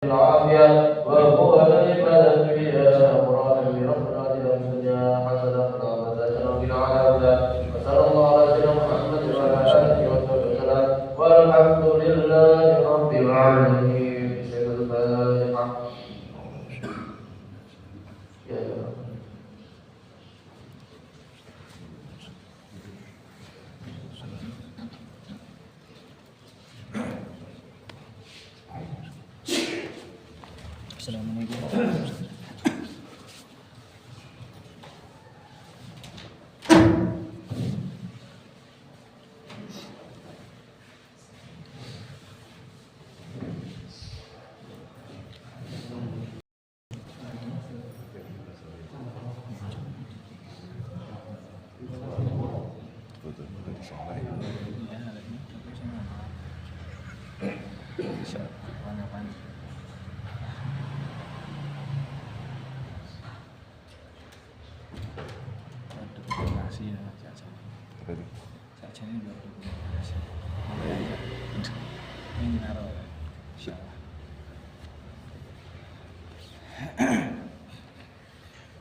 العافية وهو العبادة بها مرادا بربنا إلى الدنيا حسنة فلا مزاجنا وقنا عذابنا وصلى الله على سيدنا محمد وعلى آله وصحبه وسلم والحمد لله رب العالمين. بسم الفاتحة. Assalamualaikum.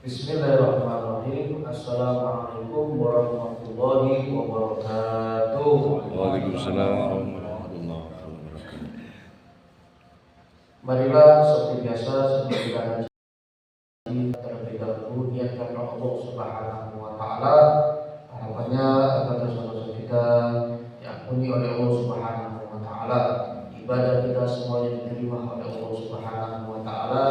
Bismillahirrahmanirrahim. Assalamualaikum warahmatullahi wabarakatuh. Waalaikumsalam warahmatullahi wabarakatuh. Marilah seperti biasa sebelum kita ngaji terlebih dahulu niatkan Allah Subhanahu wa taala, harapannya agar dosa-dosa kita diampuni oleh Allah Subhanahu wa taala, ibadah kita semuanya diterima oleh Allah Subhanahu wa taala,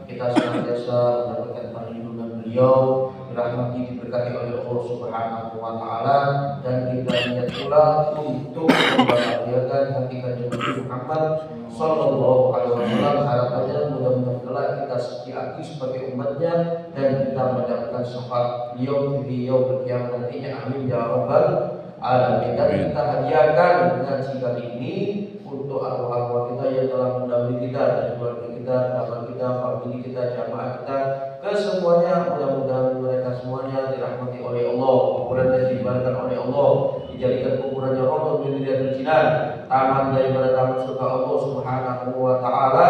kita senantiasa mendapatkan perlindungan beliau, dirahmati diberkati oleh Allah Subhanahu wa taala, dan kita niat pula untuk membahagiakan hati Nabi Muhammad sallallahu alaihi wasallam. Harapannya mudah-mudahan kelak kita setia sebagai umatnya dan kita mendapatkan syafaat beliau di yaumil qiyamah nantinya. Amin ya rabbal alamin. Dan kita hadiahkan ngaji kali ini untuk arwah-arwah kita yang telah mendahului kita, dan keluarga kita, kerabat kita, famili kita, jamaah kita, kesemuanya. Mudah-mudahan mereka semuanya dirahmati oleh Allah, kuburannya diibaratkan oleh Allah, dijadikan kuburannya rodoh min riyadil jinan, taman daripada taman surga Allah Subhanahu wa taala.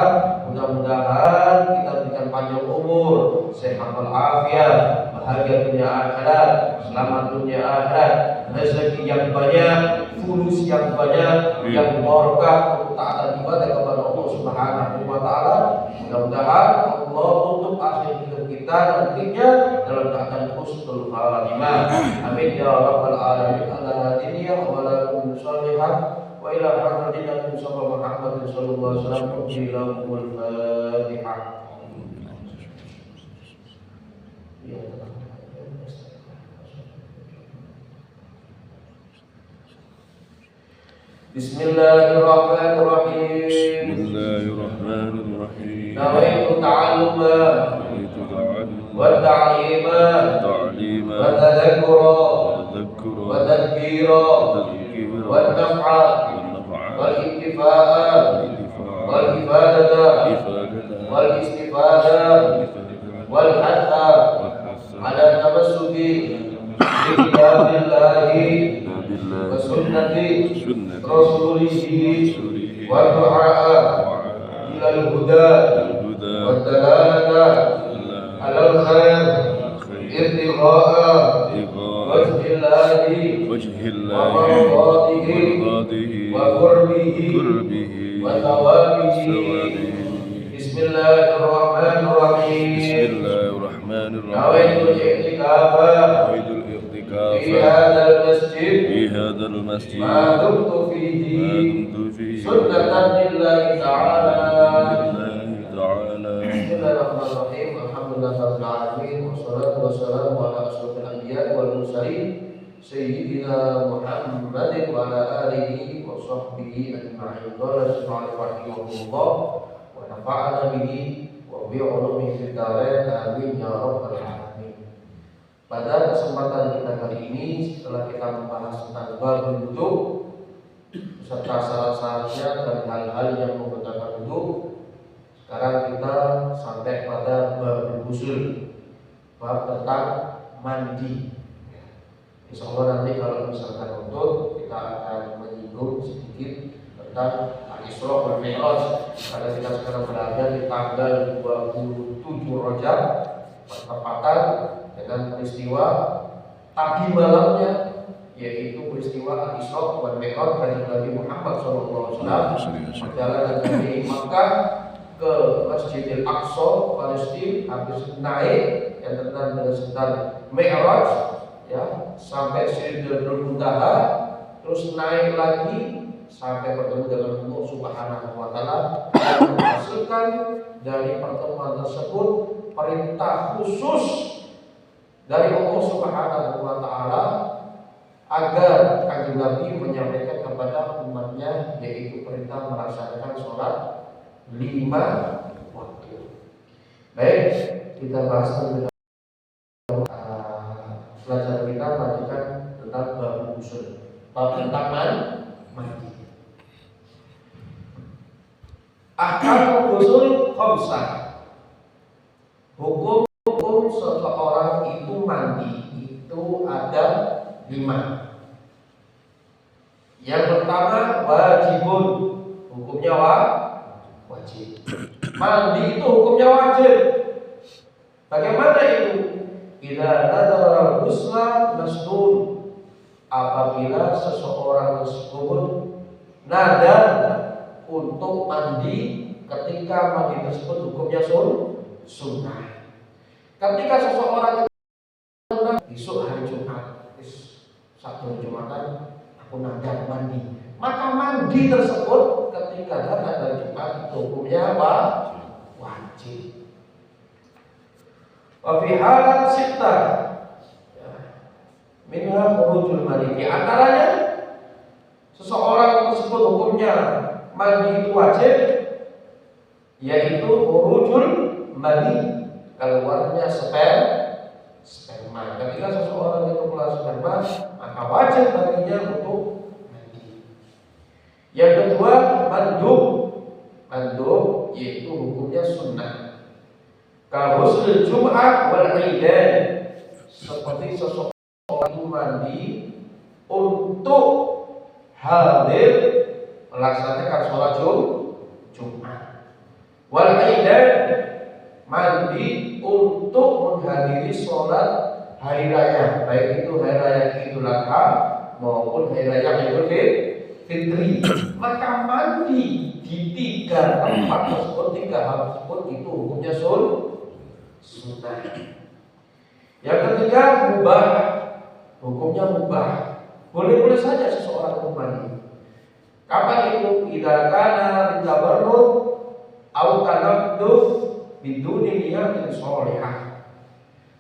Mudah-mudahan kita berikan panjang umur, sehat walafiat, bahagia dunia akhirat, selamat dunia akhirat, rezeki yang banyak, fulus yang banyak, yang berkah untuk taat ibadah kepada Allah Subhanahu wa taala. Mudah-mudahan Allah tutup akhir hidup kita nantinya dalam keadaan husnul khatimah. Amin ya rabbal alamin. Ala hadiniya wa lakum sholihah wa ila hadratina Muhammad sallallahu alaihi wasallam. Ilahul Fatihah. Bismillahirrahmanirrahim. Bismillahirrahmanirrahim. Nawaitu ta'alluma wa ta'lima wa tadhakkura wa tadhkira wa naf'a wal intifa'a wal ifadata wal istifada wal hatta ala tamassuki bi kitabillahi wa sunnati rasulihi wa du'a ila al-huda wa dalalata ala al-khair irtigha'a wajhillahi wa mardatihi wa qurbihi wa thawabihi. Bismillahirrahmanirrahim. Bismillahirrahmanirrahim. Nawaitul i'tikafa fi hadzal masjid ma dumtu fihi sunnatan lillahi ta'ala. Bismillahirrahmanirrahim. Alhamdulillahirabbil alamin, wassalatu wassalamu ala asyrofil anbiya'i wal mursalin sayyidina Muhammadin wa ala alihi wa sahbihi ajma'in. Qala subhanahu rahimahullah wa nafa'ana bihi wa bi 'ulumihi fid dharain. Amin ya rabbal alamin. Pada kesempatan kita kali ini, setelah kita membahas tentang babul wudu serta syarat-syaratnya dan hal-hal yang membatalkan wudu, sekarang kita sampai pada babul ghusl, bab tentang mandi. Insya Allah nanti kalau misalkan untuk kita akan menyinggung sedikit tentang Al-Isra wal Mi'raj. Karena kita sekarang berada di tanggal 27 Rajab, bertepatan dengan peristiwa tadi malamnya, yaitu peristiwa Al-Isra wal Mi'raj dari Nabi Muhammad SAW perjalanan dari Makkah ke Masjidil Aqsa Palestina, habis naik yang terkenal dengan sebutan Mi'raj, ya, sampai Sidratul Muntaha, terus naik lagi sampai bertemu dengan Allah Subhanahu wa taala, dan menghasilkan dari pertemuan tersebut perintah khusus dari Allah Subhanahu wa taala agar Kanjeng Nabi menyampaikan kepada umatnya, yaitu perintah melaksanakan sholat 5 waktu. Baik, kita bahas tentang pelajaran kita lanjutkan tentang bab usul, bab tentang mandi. Ahkam usul khamsah. Hukum seseorang itu mandi itu ada 5. Yang pertama wajibun, hukumnya wajib. Mandi itu hukumnya wajib. Bagaimana itu? Idza nadara ghusla masnun, apabila seseorang tersebut nadar untuk mandi, ketika mandi tersebut hukumnya sunnah. Ketika seseorang besok hari Jumat, satu Jumatan aku nadar mandi, maka mandi tersebut ketika datang dari Jumat itu hukumnya wajib. Wa fi halat sittah, minha khurujul mani, di antaranya seseorang tersebut hukumnya mandi itu wajib, yaitu khurujul mani, keluarnya sperma. Ketika seseorang itu keluar sperma, maka wajib baginya untuk mandi. Yang kedua mandub, yaitu hukumnya sunnah. Kahusnul Jum'ah wal Aidain, seperti seseorang itu mandi untuk hadir melaksanakan sholat Jumat. Wal Aidain, mandi untuk menghadiri sholat hari raya, baik itu hari raya Idul Adha maupun hari raya Idul Fitri. Maka mandi di 3 tempat tersebut, 3 hal tersebut itu hukumnya sunnah. Yang ketiga mubah, hukumnya mubah, boleh-boleh saja seseorang itu mandi. Kapan itu? Idza kana litabarrud au tanadduf biduni niyatin sholihah,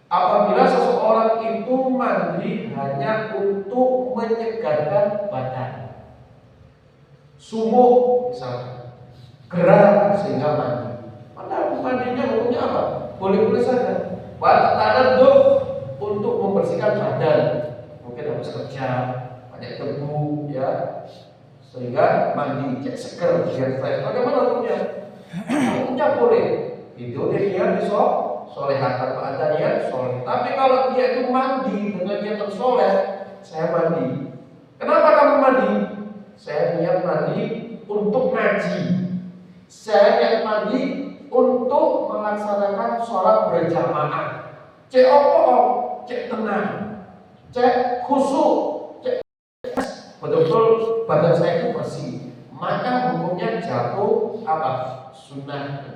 apabila seseorang itu mandi hanya untuk menyegarkan badan, sumuk misalnya, gerah sehingga mandi. Padahal mandinya hukumnya apa? Boleh-boleh saja. Tanadduf, untuk membersihkan badan, mungkin habis kerja banyak debu, ya, sehingga mandi cek seger biar fresh. Bagaimana hukumnya? Hukumnya boleh. Itu dia solehah, tanpa ada niat soleh. Tapi kalau dia itu mandi dengan niat soleh, saya mandi. Kenapa kamu mandi? Saya niat mandi untuk ngaji. Saya niat mandi untuk melaksanakan sholat berjamaah. Cek opo, cek tenang, cek khusyuk, cek betul-betul badan saya itu bersih. Maka hukumnya jatuh apa? Sunnah.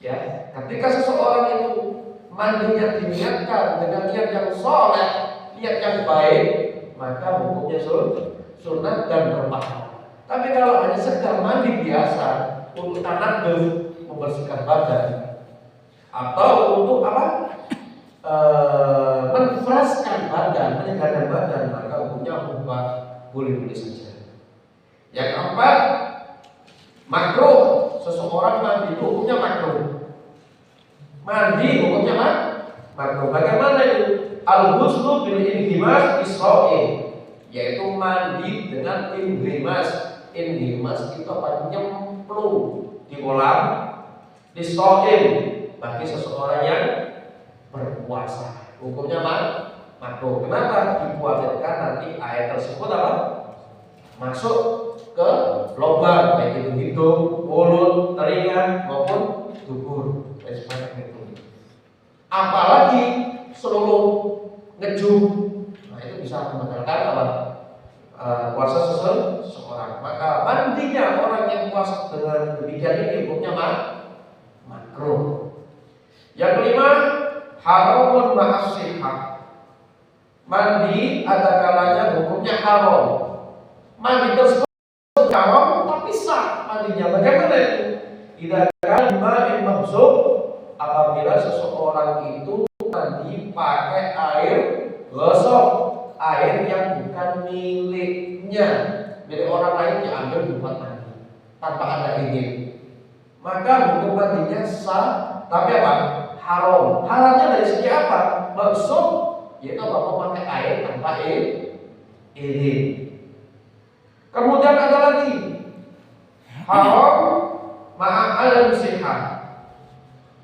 Ya, ketika seseorang itu mandinya diniatkan dengan niat yang soleh, niat yang baik, maka hukumnya sunnah dan berpahala. Tapi kalau hanya sekedar mandi biasa untuk tanadduf, membersihkan badan, atau untuk apa? Menfreskan badan, menyegarkan badan, maka hukumnya mubah, boleh-boleh saja. Yang keempat, makruh, seseorang mandi itu hukumnya makruh. Mandi hukumnya makruh. Bagaimana itu? Al-ghuslu bil inghimas isra'il, yaitu mandi dengan inghimas. Inghimas itu apa? Nyemplung di kolam isra'il bagi seseorang yang berpuasa. Hukumnya makruh. Kenapa? Dikhawatirkan nanti air tersebut apa? Masuk ke lubang, baik itu hidung, mulut, telinga maupun tubuh. Seperti itu. Apalagi seluruh ngejum, nah itu bisa membatalkan apa? Puasa seseorang. Maka mandinya orang yang puasa dengan demikian ini hukumnya makruh. Yang kelima, haramun ma'as-sihah. Mandi ada kalanya hukumnya haram. Mandi tersebut haram tapi sah mandinya. Bagaimana itu? Tidak akan ma'in maghsub, apabila seseorang itu mandi pakai air gosok, air yang bukan miliknya, milik orang lain diambil buat mandi tanpa ada izin, maka hukum mandinya sah, tapi apa? Haram. Haramnya dari segi apa? Maksud yaitu apa? Memakai air tanpa izin. Kemudian ada lagi haram ma'al sihah.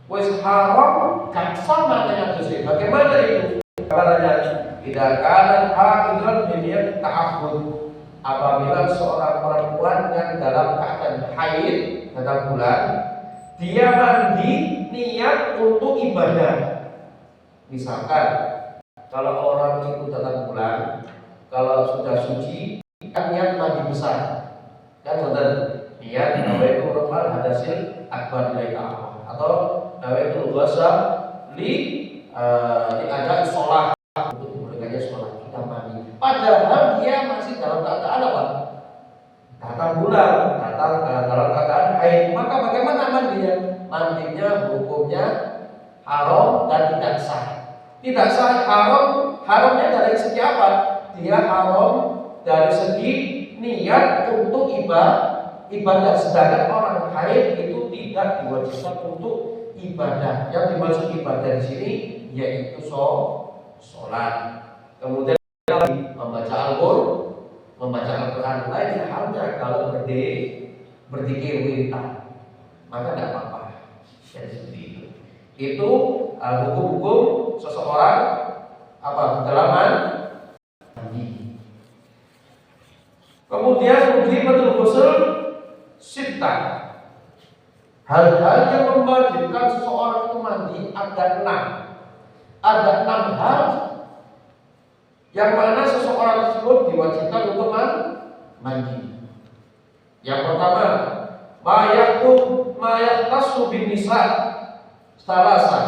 Wes haram gak sama dengan dosa. Bagaimana itu? Caranya tidak kanan haidun biniat ta'abbud. Apabila seorang perempuan yang dalam keadaan haid dalam bulan, dia mandi niat untuk ibadah. Misalkan kalau orang itu dalam bulan, kalau sudah suci kan niat mandi besar, kan benar niat nawaitu rafal hadasil akbar lillahi ta'ala, atau nawaitu ghusl li ada sholat, untuk memberikannya sholat, kita mandi. Padahal dia masih dalam keadaan apa? Datang bulan, datang dalam keadaan haid. Maka bagaimana mandinya? Mandinya hukumnya haram dan tidak sah. Tidak sah, haramnya dari segi apa? Dia haram dari segi niat untuk ibadah. Sedangkan orang haid itu tidak diwajibkan untuk ibadah. Yang dimaksud ibadah di sini yaitu sholat. Kemudian membaca Al-Quran. Lain halnya kalau berzikir wiritan, maka tidak apa-apa. Jadi seperti itu. Itu hukum-hukum seseorang apa? Dalam mandi. Kemudian mujibatul ghusl sittah. Hal-hal yang mewajibkan seseorang itu mandi ada 6. Ada 6 hal yang mana seseorang tersebut diwajibkan untuk mandi. Yang pertama, mayaktasu bin nisa salasa.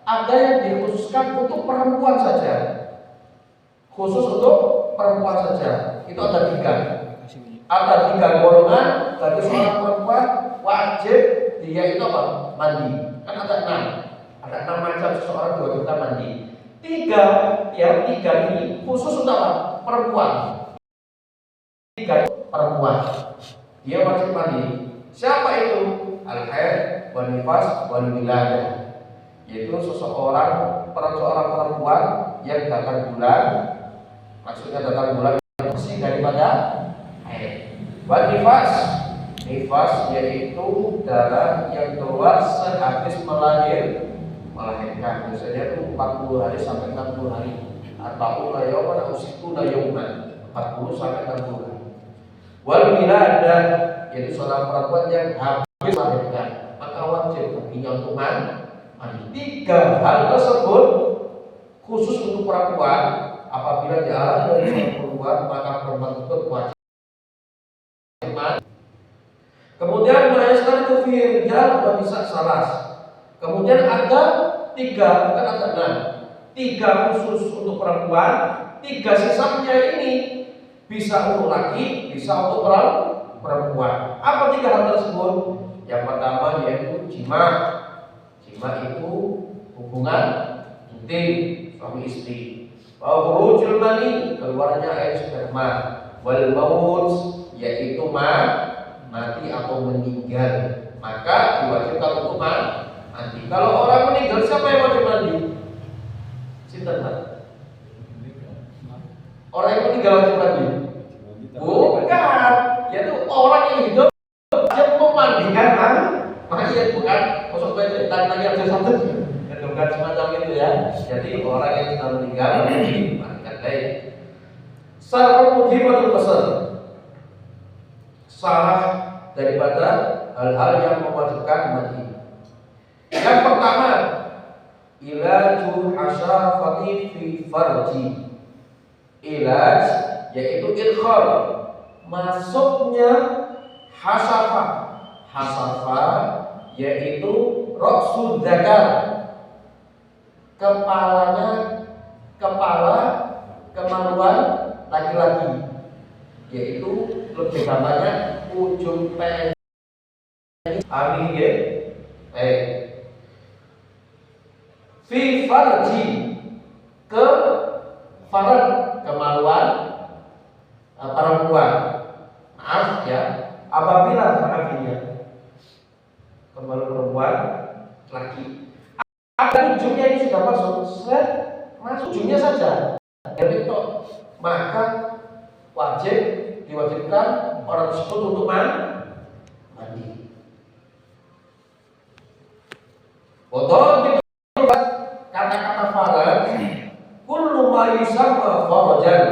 Ada yang dikhususkan untuk perempuan saja. Khusus untuk perempuan saja. Itu ada 3. Ada 3 golongan bagi seorang perempuan wajib dia itu apa? Mandi. Kan ada 6. Ada 6 macam seseorang diwajibkan mandi. 3 ini khusus untuk apa? Perempuan. 3 perempuan. Dia wajib mandi. Siapa itu? Al-haid, wan nifas, wal wiladah. Yaitu seorang perempuan yang datang bulan. Maksudnya datang bulan bersih daripada haid. Wan nifas yaitu darah yang keluar sehabis melahirkan. Biasanya itu 40 hari sampai 60 hari. Atau layauman usiku layauman 40 sampai 60 hari. Wal wiladah yaitu seorang perempuan yang habis melahirkan, maka wajib baginya untuk mandi. 3 hal tersebut khusus untuk perempuan. Apabila dialami dari seorang perempuan, maka perempuan tersebut wajib mandi. Kemudian mayastar itu rijal wa nisa salas. Kemudian ada 3, bukan ada 6. 3 khusus untuk perempuan, 3 sisanya ini bisa untuk laki, bisa untuk perempuan. Apa 3 hal tersebut? Yang pertama yaitu jima. Jima itu hubungan intim suami istri. Khurujul mani, keluarnya air sperma. Wal maut, yaitu mati atau meninggal. Maka diwajibkan untuk mandi. Kalau orang meninggal, siapa yang wajib mandi? Sinten, Pak? Orang yang meninggal wajib mandi? Bukan, yaitu orang yang hidup yang memandikan mayat, bukan masuk bed lagi aja satu. Bukan semacam itu ya. Jadi orang yang sudah meninggal dimandikan baik. Sarfu mujibatul ghusl. salah daripada hal-hal yang mewajibkan mandi. Yang pertama, ilaju hasyafati fi farji. Ilaj yaitu idkhal, masuknya hasafah. Hasafah yaitu roksul dzakar, kepala kemaluan laki-laki, yaitu lebih gampangnya ujung penis. Amin ya. Fi farji, ke farad, kemaluan perempuan. Maaf ya, apabila maafnya kemaluan perempuan laki, ada ujungnya ini sudah masuk, masuk ujungnya saja, maka diwajibkan orang tersebut untuk mandi. Betul, kata-kata farad, kullu ma yusamma farajan,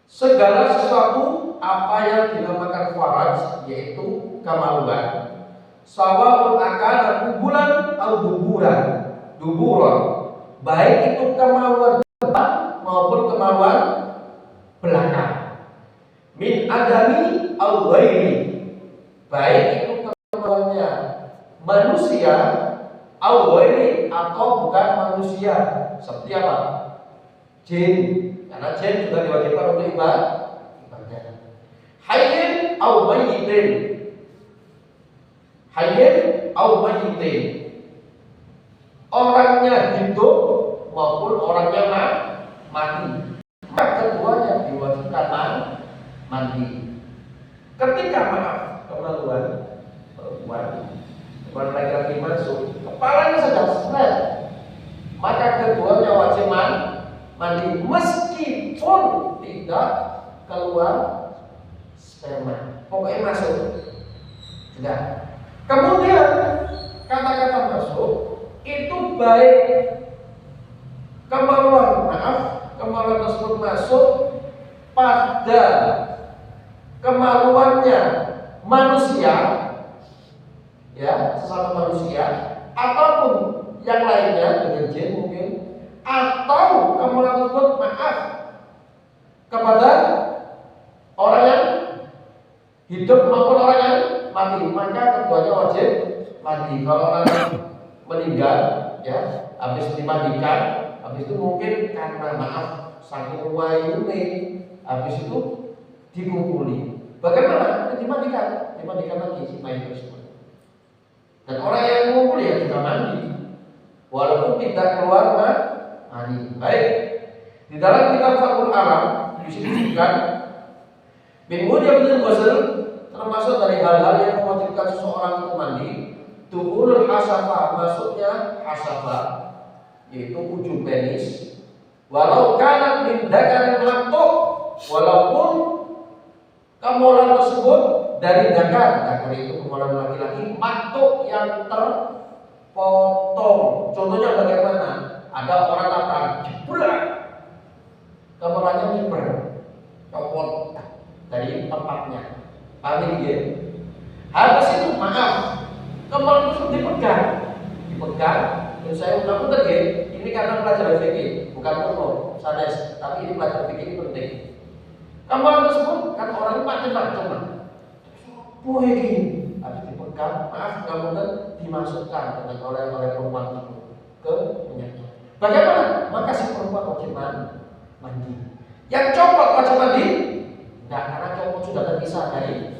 segala sesuatu apa yang dinamakan faraj, yaitu kemaluan, sawa'un akana kubulan atau duburan, baik itu kemaluan depan maupun kemaluan belakang, min adami atau ghairi, baik itu kemaluannya manusia atau ghairi, atau bukan manusia, seperti apa? Jin, karena jin juga diwajibkan untuk ibadah. Hayyin atau mayyitin, hayyin atau mayyitin, orangnya hidup maupun orangnya mati, maka keduanya diwajibkan mandi. Ketika kemaluan perempuan laki-laki masuk, kepalanya sedang seret, maka keduanya wajib mandi meskipun tidak keluar sperma, pokoknya masuk. Sudah. Kemudian kata-kata masuk itu baik kemaluan tersebut masuk pada kemaluannya manusia, ya, sesama manusia, ataupun yang lainnya dengan jin mungkin, atau kemaluan tersebut kepada orang yang hidup maupun orang yang mati, maka keduanya wajib mandi. Kalau orang yang meninggal, ya, habis dimandikan, habis itu mungkin karena saking wayune, habis itu dikumpuli. Bagaimana? Dimandikan lagi si mayat tersebut. Dan orang yang mengumpuli ya juga mandi, walaupun tidak keluar mandi. Baik, di dalam kitab Fathul Alam disebutkan min mujabil ghusl, termasuk dari hal-hal yang mewajibkan seseorang untuk mandi, tuhurul hasafah, masuknya hasafah, yaitu ujung penis, walau kanat min dzakarin maktuk, walaupun kemaluan tersebut dari dakar itu kemaluan laki-laki, maktuk yang terpotong. Contohnya bagaimana? Ada orang datang, jebrak, kemaluannya nyebar, copot dari tempatnya. Paham ya? Habis itu kemaluan tersebut dipegang. Terus saya ulang tadi, ini karena pelajaran fikih, bukan umum, sanes, tapi ini pelajaran fikih ini penting. Kemaluan tersebut kan orang macam-macam. Oh ini, habis dipegang, kemudian dimasukkan dengan oleh perempuan itu ke minyaknya. Bagaimana? Maka si perempuan wajib mandi. Yang copot wajib mandi? Enggak, karena copot sudah terpisah dari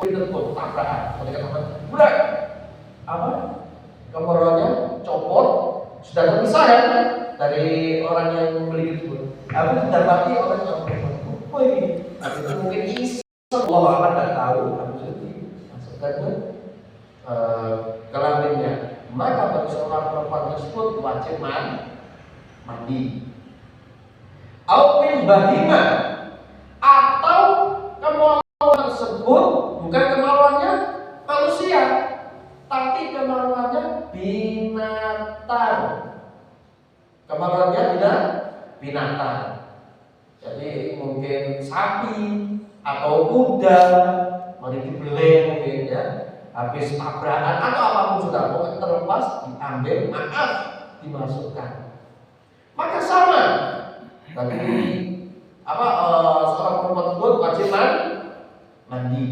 tersebut, tabrakan. Budak, kemaluannya copot sudah terpisah ya dari orang yang membeli tersebut. Habis didapati orang yang perempuan. Oh ini, habis itu mungkin isi. Allah akan tidak tahu, habis itu dimasukkan ke kelaminnya. Maka bagi seorang perempuan tersebut wajib mandi. Au min bahima, atau kemaluan tersebut bukan kemaluannya manusia, tapi kemaluannya binatang. Kemaluannya binatang. Jadi mungkin mungkin sapi atau kuda, mari dibeli mungkin ya, habis tabrakan atau apapun sudah, pokoknya terlepas diambil, maaf dimasukkan. Maka sama, tadi seorang perempuan tersebut wajib mandi.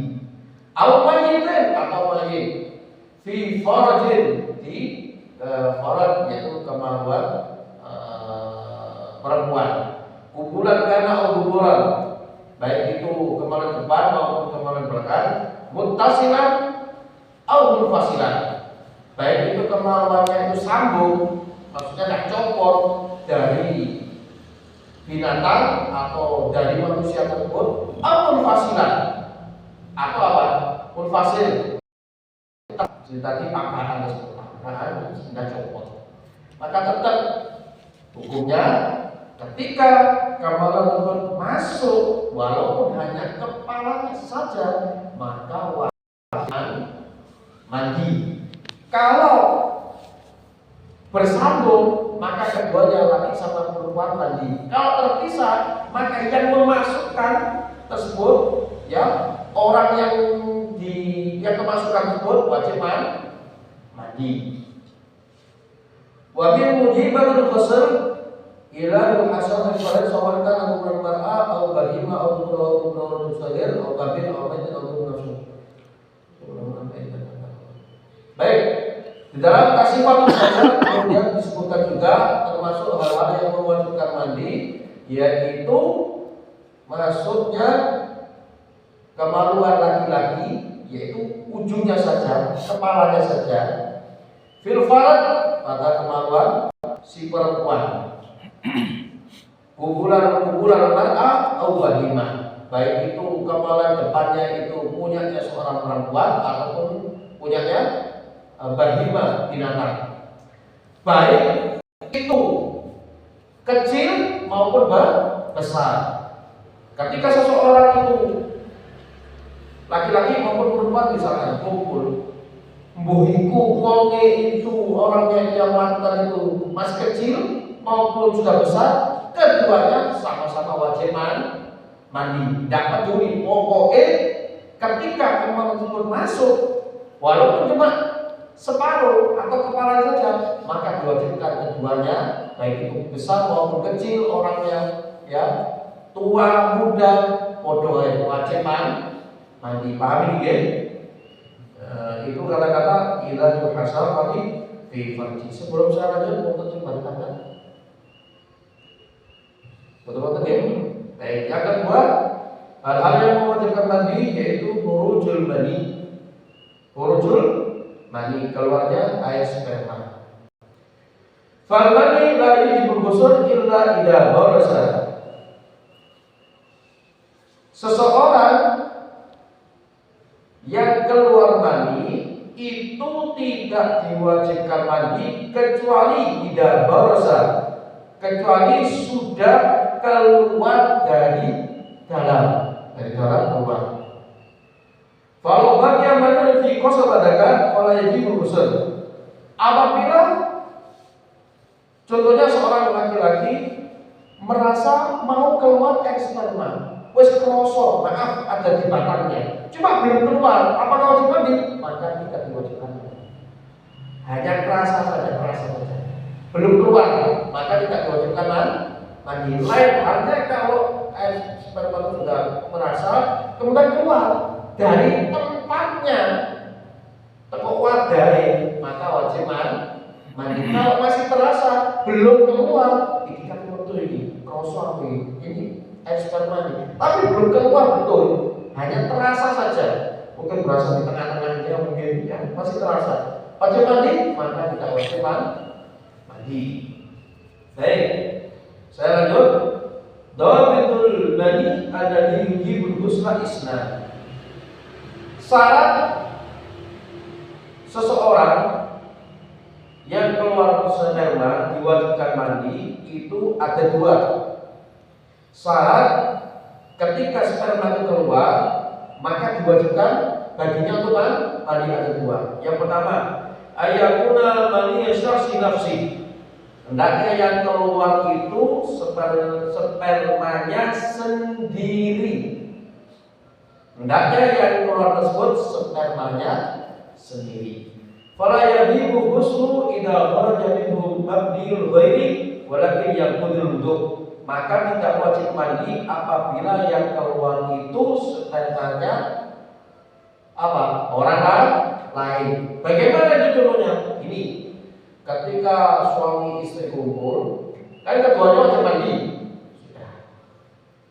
Al-mayyitin atau mayyit fi farajin, di faraj yaitu kemaluan perempuan. Kubulan kana atau kuburan, baik itu kemaluan depan maupun kemaluan belakang. Muttasilan atau munfasilan, baik itu kemaluannya itu sambung, maksudnya tak copot dari binatang atau dari manusia tersebut, atau munfasilan atau apa? Munfasil. Jadi tadi pakaian tersebut, pakaian sudah copot. Maka tetap hukumnya ketika kemaluan tersebut masuk, walaupun hanya kepalanya saja, maka wajib mandi. Kalau bersambung, maka keduanya laki sama perempuan mandi. Kalau terpisah, maka yang memasukkan tersebut, ya orang yang kemasukan tersebut wajib mandi. Wabil mujibatul ghusl ila al-hasan al-farad sawarkan atau mar'a atau bahima atau salir atau babil atau majid atau nafsu. Baik, di dalam kasifatul ghusl kemudian disebutkan juga termasuk hal-hal yang mewajibkan mandi, yaitu masuknya kemaluan laki-laki, yaitu ujungnya saja, kepalanya saja, fil farad pada kemaluan si perempuan, kubulan mar'ah atau bahima, baik itu kemaluan depannya itu punyanya seorang perempuan ataupun punyanya bahima binatang, baik itu kecil maupun besar. Ketika seseorang itu laki-laki maupun perempuan misalkan kumpul, mbuhiku wonge itu orangnya yang melakukan itu masih kecil maupun sudah besar, keduanya sama-sama wajib mandi. Tidak peduli, pokoknya ketika kemaluan tersebut masuk, walaupun cuma separuh atau kepala saja, maka diwajibkan keduanya, baik itu besar maupun kecil, orangnya ya tua muda, podo wajib mandi. Pahami ya? Itu kata-kata ila yuhasal fi farji. Sebelum saya lanjut, untuk coba tangan. Betul-betul ya? Baik, yang kedua, hal-hal yang mewajibkan mandi yaitu khurujul mani. Khurujul mani, keluarnya air sperma. Fal mani la yajibul ghusl illa idza barasa. Seseorang yang keluar mani itu tidak diwajibkan mandi kecuali idza barasa, kecuali sudah keluar dari dalam keluar. Kalau bagi yang mana di kosa badakan, kalau jadi berusaha. Apabila contohnya seorang laki-laki merasa mau keluar sperma, wes kroso, maaf ada di batangnya, cuma belum keluar, apakah wajib mandi? Maka tidak diwajibkan. Hanya kerasa saja, belum keluar, maka tidak diwajibkan mandi. Lain halnya kalau air sperma itu sudah merasa kemudian keluar dari tempatnya, keluar dari, maka wajib mandi. Kalau masih terasa belum keluar, ini kan betul ini kroso ini air sperma ini, tapi belum keluar betul, hanya terasa saja, mungkin berasa di tengah-tengahnya, mungkin ya masih terasa, wajib mandi, maka tidak wajib mandi. Baik, saya lanjut. Dhabitul mani ada di yujibul ghusla isna. Syarat seseorang yang keluar sperma diwajibkan mandi itu ada dua. Syarat ketika sperma itu keluar, maka diwajibkan baginya untuk mandi ada dua. Yang pertama, ayakuna mani syarsi nafsi. Hendaknya yang keluar itu spermanya sendiri. Hendaknya yang keluar tersebut spermanya sendiri. Fala yajibu ghuslu idza kharaja minhu mabdiul ghairi walakin yaqudul wudu. Maka tidak wajib mandi apabila yang keluar itu spermanya apa? Orang lain. Bagaimana itu contohnya? Ini ketika suami istri kumpul, kan keduanya wajib mandi.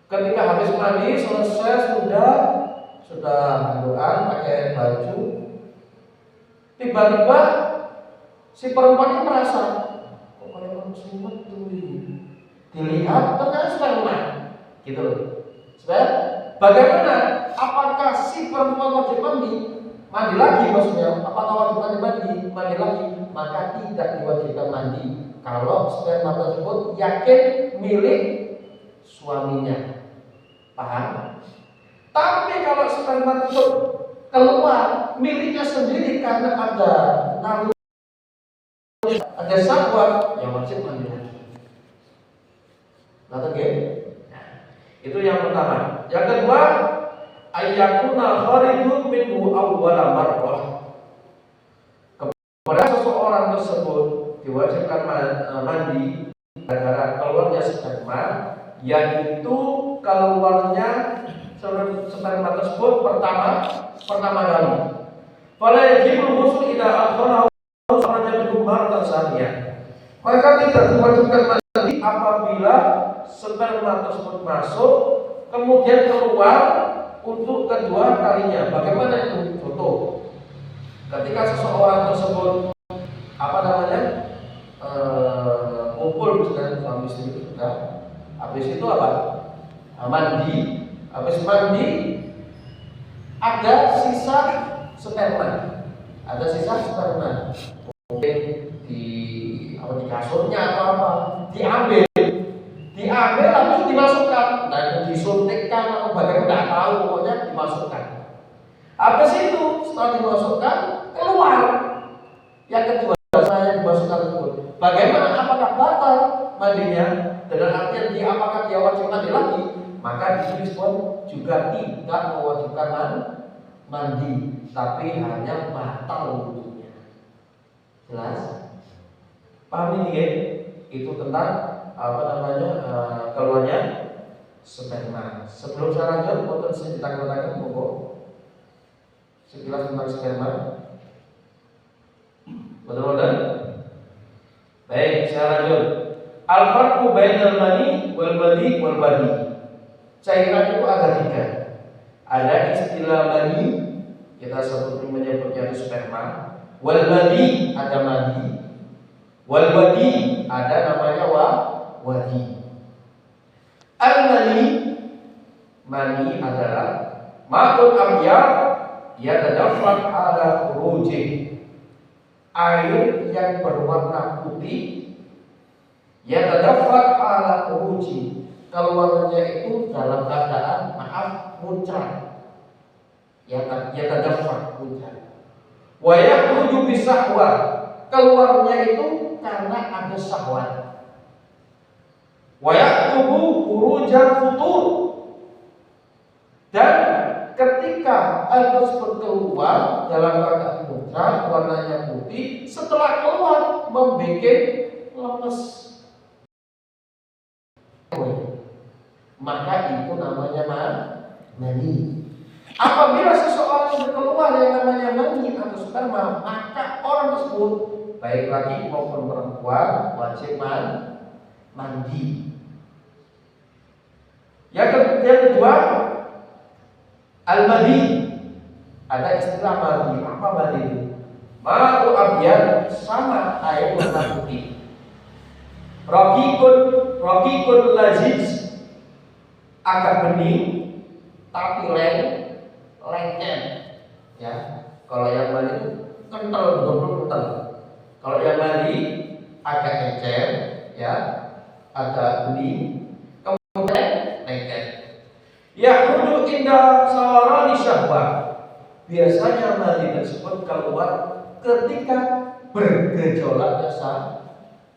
Ketika habis mandi selesai sudah handuan pakai baju, tiba-tiba si perempuan ini merasa kok kayak semut tuh ini. Dilihat ternyata sperma, gitu loh. Bagaimana? Apakah si perempuan wajib mandi lagi maksudnya? Apakah wajib mandi lagi? Maka tidak diwajibkan mandi kalau sperma tersebut yakin milik suaminya. Paham? Tapi kalau sperma tersebut keluar miliknya sendiri karena ada naluri, ada syahwat, yang wajib mandi lagi. Nah, itu yang pertama. Yang kedua, ayyakuna kharijun minhu awwala marrah. Kepada seseorang tersebut diwajibkan mandi gara-gara keluarnya sperma, yaitu keluarnya sperma tersebut pertama kali. Fala yajibul ghusl idza akharahu kharaja minhu marratan tsaniyah. Maka tidak diwajibkan mandi apabila sperma tersebut masuk kemudian keluar untuk kedua kalinya. Bagaimana itu? Contoh, ketika seseorang tersebut kumpul dengan suami istri sudah, habis itu mandi, habis mandi ada sisa sperma, mungkin di kasurnya atau apa, diambil lalu dimasukkan, dan disuntikkan atau bagaimana tidak tahu, pokoknya dimasukkan. Habis itu setelah dimasukkan keluar yang kedua saya dimasukkan tersebut. Bagaimana? Apakah batal mandinya? Dengan artian apakah dia wajib mandi lagi? Maka di sini juga tidak mewajibkan mandi, tapi hanya batal wudunya. Jelas? Paham ini ya? Itu tentang keluarnya sperma. Sebelum saya lanjut, mohon saya ditanggapi monggo. Sekilas tentang sperma. Betul-betul? Baik, saya lanjut. Al-farqu bainal mani wal badi wal badi. Cairan itu ada 3. Ada istilah mani, kita sebut menyebutnya itu sperma. Wal badi ada madi. Wal wadi ada namanya wadi. Mani adalah ma'un abyad yatadaffaq ala khurujih. Air yang berwarna putih yatadaffaq ala khurujih. Keluarnya itu dalam keadaan muncrat. Yatadaffaq muncrat. Wa yakhruju bisahwa. Keluarnya itu karena ada syahwat. Wa yaktubu khurujal futur. Dan ketika air tersebut keluar dalam keadaan muncrat, warnanya putih, setelah keluar membuat lemes, maka itu namanya mani. Apabila seseorang keluar yang namanya mani atau sperma, maka orang tersebut baik laki maupun perempuan wajib mandi. Yang kedua, al-madi. Ada istilah madi. Apa madi? Ma'u abyad, sama air warna putih. Raqiqun laziz, agak bening tapi lengket. Ya, kalau yang madi itu kental, betul-betul kental. Kalau yang mandi agak encer, ya, agak bening, kemudian lengket. Yakhruju inda sawarani syahwat. Biasanya mandi tersebut keluar ketika bergejolaknya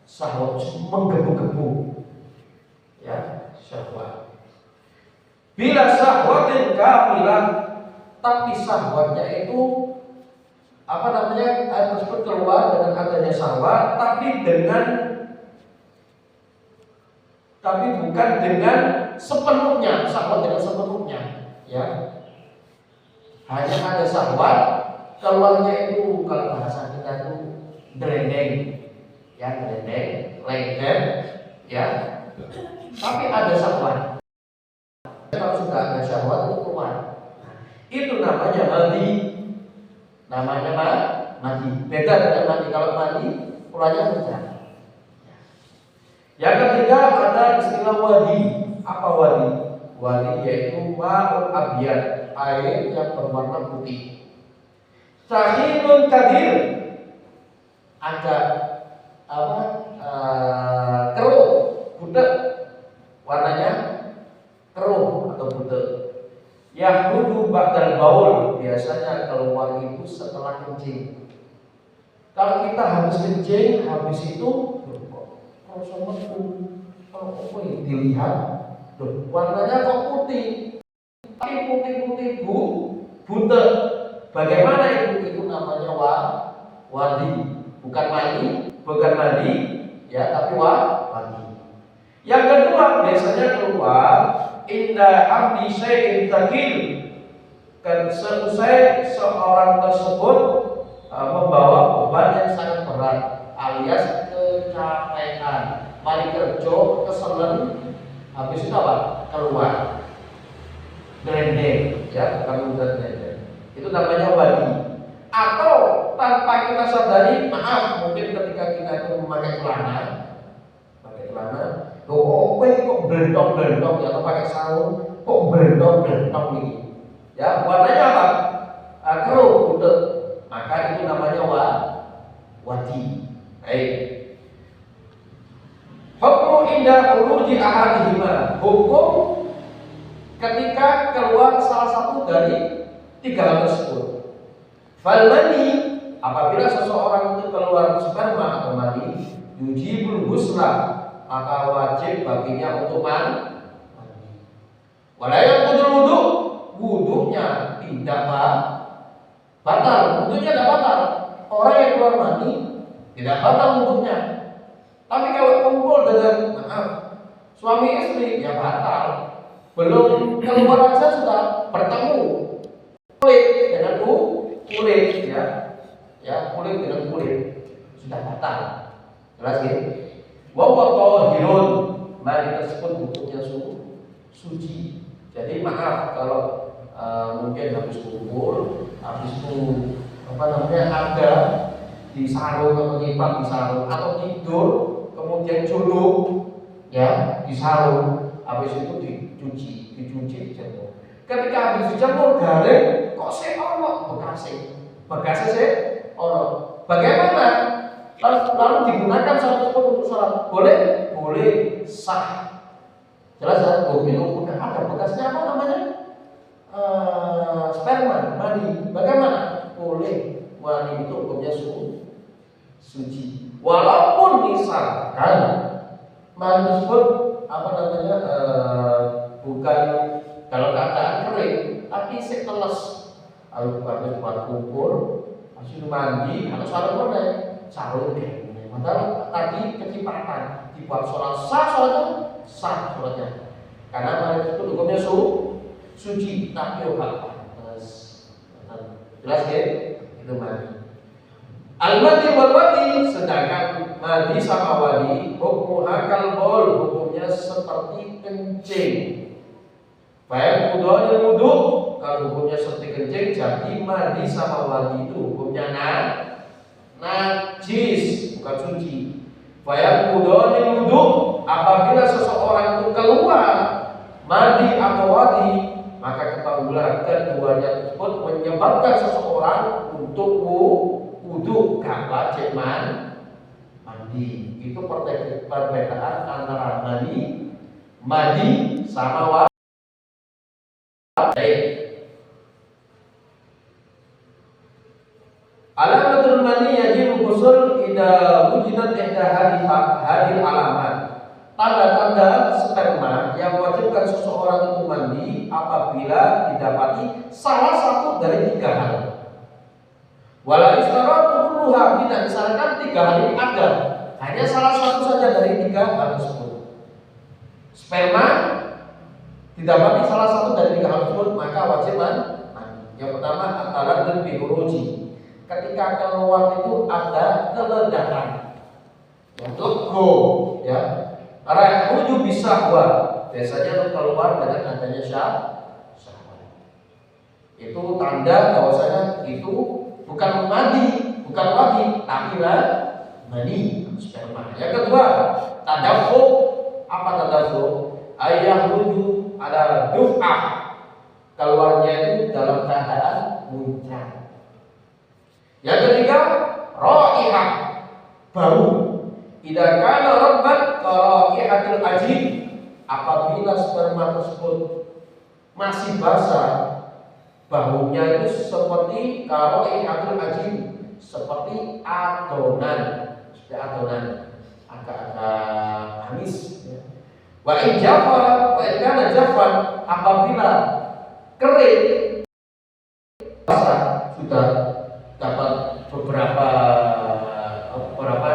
syahwat menggebu-gebu, ya syahwat. Bila syahwatin kamilah, tapi syahwatnya itu tersebut keluar dengan adanya syahwat, tapi bukan dengan sepenuhnya, syahwat dengan sepenuhnya, ya. Hanya ada syahwat, keluarnya itu kalau bahasa kita itu derendeng, ya derendeng, lengket, ya. Tapi ada syahwat. Kalau sudah ada syahwat itu keluar. Itu namanya mati. Namanya mati. Beda dengan mati. Kalau mati, keluarnya bukan. Yang ketiga ada istilah wadi. Apa wadi? Wadi yaitu ma'ul abyad, air yang berwarna putih. Sahihun kadir, ada keruh, budak, warnanya keruh atau budak. Yahrudu ba'dal baul, biasanya keluar itu setelah kencing. Kalau kita habis kencing, habis itu kalau sama kalau dilihat, warnanya kok putih, tapi putih-putih buta. Bagaimana itu? Itu namanya wadi, bukan mandi, ya, tapi wadi. Yang kedua biasanya keluar indah abdi syai'in takil, seusai seorang tersebut membawa beban yang sangat berat, alias kecapean, balik kerja, keselen, habis itu apa? Keluar derendeng, ya, bukan derendeng. Itu namanya wadi. Atau tanpa kita sadari, maaf, mungkin ketika kita itu memakai celana, kok berendong ya, atau pakai sarung, kok berendong ini, ya, warnanya apa? Keruh, budak. Maka itu namanya wadi. Baik. Hukum indah uruji ahadihima, hukum ketika keluar salah satu dari tiga hal tersebut. Falmani, apabila seseorang itu keluar sperma atau mani, yujibul husla, maka wajib baginya untuk mandi. Walayat wudu, wudunya tidak batal, wudunya tidak batal. Orang yang keluar mani tidak batal wudunya. Tapi kalau kumpul dengan suami istri, ya batal. Belum keluar saja sudah bertemu kulit dengan kulit, ya kulit dengan kulit sudah batal. Jelas ya? Wawatohirun, mani tersebut hukumnya suci. Jadi maaf kalau mungkin habis kumpul, habis itu ada di sarung atau nyipak di sarung atau tidur, kemudian junub, ya di sarung, habis itu dicuci, dijemur. Ketika habis dijemur garing, kok bekasnya sih ono. Bagaimana? Lalu digunakan satu untuk sholat, boleh sah. Jelas ya? Itu udah ada bekasnya, apa namanya? Sperma, mani. Bagaimana? Boleh. Mani itu hukumnya suci. Walaupun misalkan mani tersebut bukan dalam keadaan kering, tapi seteles. Lalu bukan kumpul, masih mandi, atau sarung deh. Padahal tadi kecepatan dibuat sholat sah sholatnya. Karena mani itu hukumnya suci, tapi pantas. Jelas ya? Itu mandi. Al-madi wal wadi, sedangkan madi sama wadi hukumnya kalbol, hukumnya seperti kencing. Baik mudahnya wudu, kalau hukumnya seperti kencing, jadi madi sama wadi itu hukumnya najis, bukan suci. Baik mudahnya wudu, apabila seseorang itu keluar madi atau wadi, maka ketahuilah keduanya tersebut menyebabkan seseorang untuk wudu, gak wajib mandi. Itu perbedaan antara mandi sama wadi. Alamatul mani mani yajib ghusl idza wujidat ihda hadil alamat. Tanda-tanda sperma yang mewajibkan seseorang untuk mandi apabila didapati salah satu dari 3 hal. Wala istaratu kulluha, tidak disyaratkan 3 hal ini ada. Hanya salah satu saja dari 3 hal tersebut. Sperma didapati salah satu dari 3 hal tersebut, maka wajib mandi. Yang pertama adalah bihuruji. Ketika keluar itu ada keledakan. Untuk go, ya. Karena rujuk bisa biasanya keluar dengan adanya syahwat. Itu tanda bahwasanya itu bukan mandi, tapi mani, sperma. Yang kedua, tadafu. Apa tadafu? Ayah rujuk ada duf'ah. Keluarnya itu dalam keadaan muncrat. Yang ketiga, raihah, bau. Idza kana rabban raihatul ajin, apabila sperma tersebut masih basah, baunya itu seperti raihatul ajin, seperti adonan, agak-agak amis. Wa in kana jafan, apabila kering basah sudah dapat beberapa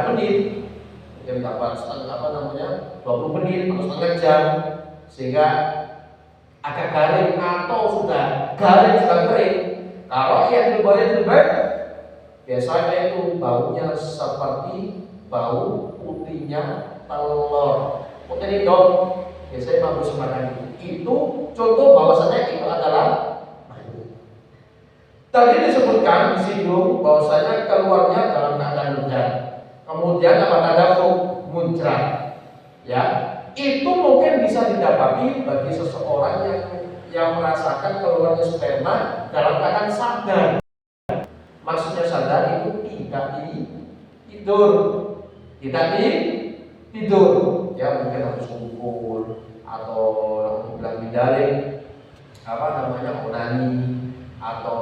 menit, mungkin dapat 20 menit atau setengah jam, sehingga agak garing atau sudah kering. Kalau yang terbaik biasanya itu baunya seperti bau putihnya telur, putih dong. Biasanya bagus semacam itu contoh bahwasanya itu adalah mani. Tadi disebutkan disinggung bahwasanya keluarnya dalam keadaan ledak. Kemudian apa tadafu, muncrat. Ya, itu mungkin bisa didapati bagi seseorang yang merasakan keluarnya sperma dalam keadaan sadar. Maksudnya sadar itu tidak tidur. Ya, mungkin harus kumpul atau bilang bidalik onani atau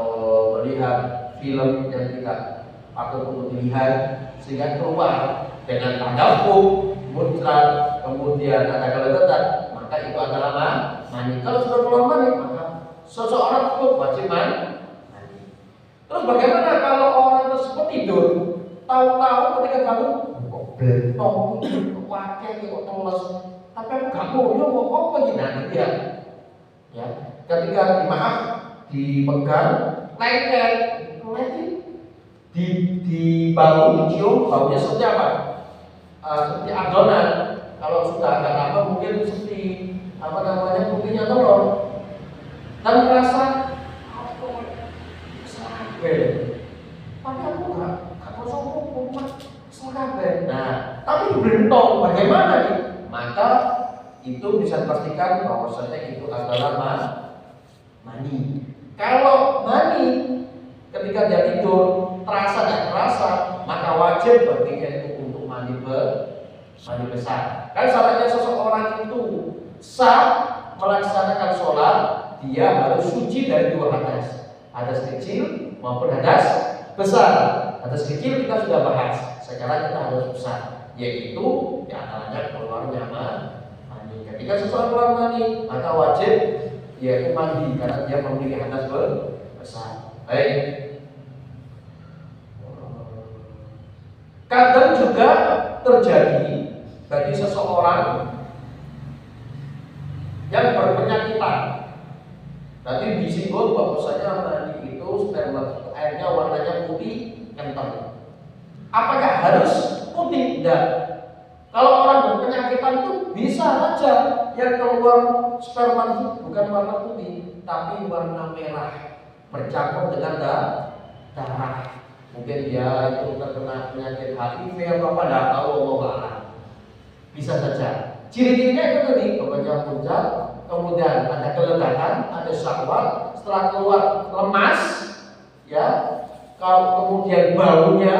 melihat film yang tidak patut untuk dilihat, sehingga keluar dengan tadafu, muncrat, kemudian ada keledakan, maka itu adalah mani. Kalau sudah keluar mani, maka seseorang itu wajib mani. Terus bagaimana kalau orang tersebut tidur, tahu-tahu ketika bangun kok bentong, kok wakil, kok teles, tapi aku gak mau, kok apa gini ya. Ketika dipegang, lengket, dibangun, dicium, baunya seperti apa? Seperti adonan. Kalau sudah agak lama mungkin seperti putihnya telur. Dan merasa tapi aku gak kosong kabeh. Nah, tapi bentong bagaimana nih? Maka itu bisa dipastikan bahwasanya itu adalah mani. Kalau mani ketika dia tidur terasa, maka wajib baginya itu untuk mandi besar. Kan syaratnya seseorang itu sah melaksanakan sholat, dia harus suci dari 2 hadas kecil maupun hadas besar. Hadas kecil kita sudah bahas, sekarang kita hadas besar, yaitu diantaranya keluarnya mandi. Ketika seseorang keluar mandi, maka wajib yaitu mandi karena dia memiliki hadas besar. Baik. Kadang juga terjadi bagi seseorang yang berpenyakitan. Tadi disinggung bahwasanya mani itu sperma airnya warnanya putih kental. Apakah harus putih? Tidak. Kalau orang berpenyakitan itu bisa saja yang keluar sperma itu bukan warna putih, tapi warna merah bercampur dengan darah. Mungkin dia itu terkena penyakit HIV atau apa, tidak tahu, Allah. Bisa saja. Ciri-cirinya itu tadi, pokoknya puncak, kemudian ada keledakan, ada syahwat, setelah keluar lemas, ya. Kalau kemudian baunya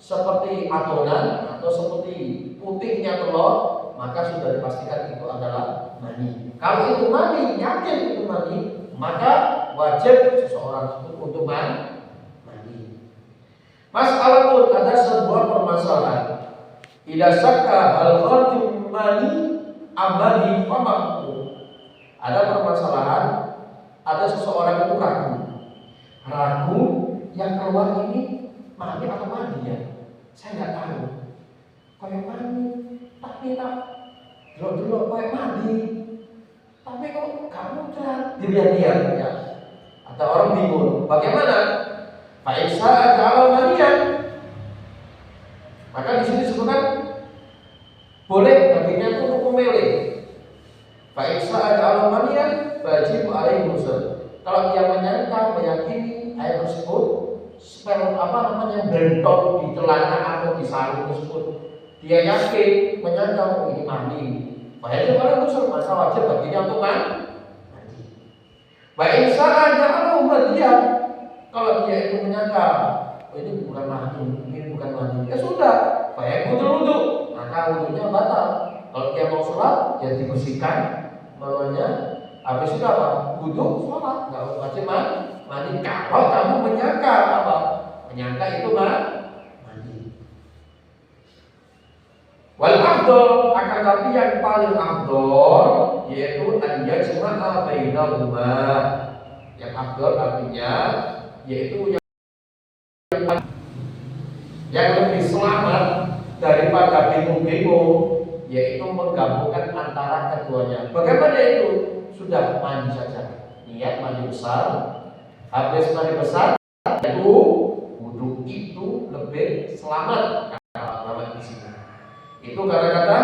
seperti adonan atau seperti putihnya telur, maka sudah dipastikan itu adalah mani. Kalau itu mani, yakin itu mani, maka wajib seseorang untuk mandi. Mas'alatun, ada sebuah permasalahan. Idza syakka al-kharju mani amali famahu. Ada permasalahan, ada seseorang itu ragu yang keluar ini mani atau mandi ya. Saya nggak tahu. Kayak mani, tapi tak dulu kayak mandi. Tapi kok kamu dilihat-lihat ya. Ada orang bingung, bagaimana? Fa'isa kalau manian. Maka di sini disebutkan boleh baginya itu hukum milih. Fa'isa kalau manian wajib alaihi ghusl. Kalau dia menyangka, meyakini air tersebut bentok di celana atau di sarung tersebut, dia yakin menyangka ini mandi, wajib alaihi ghusl, maka wajib baginya untuk mandi. Baik saja kalau dia, kalau dia itu menyangka ini bukan mandi, ya sudah, baik wudu, maka wudunya batal. Kalau dia mau sholat, ya dibersihkan, habis itu apa? Wudu, sholat, nggak wajib mandi. Kalau kamu menyangka apa? Menyangka itu mandi. Wal afdol, akan tapi yang paling afdol yaitu an yajma'a bainahuma. Yang afdol artinya yaitu yang lebih selamat daripada bingung-bingung, yaitu menggabungkan antara keduanya. Bagaimana itu? Sudah mandi saja, niat mandi besar, habis mandi besar itu wudu, itu lebih selamat. Kata di sini itu kata-kata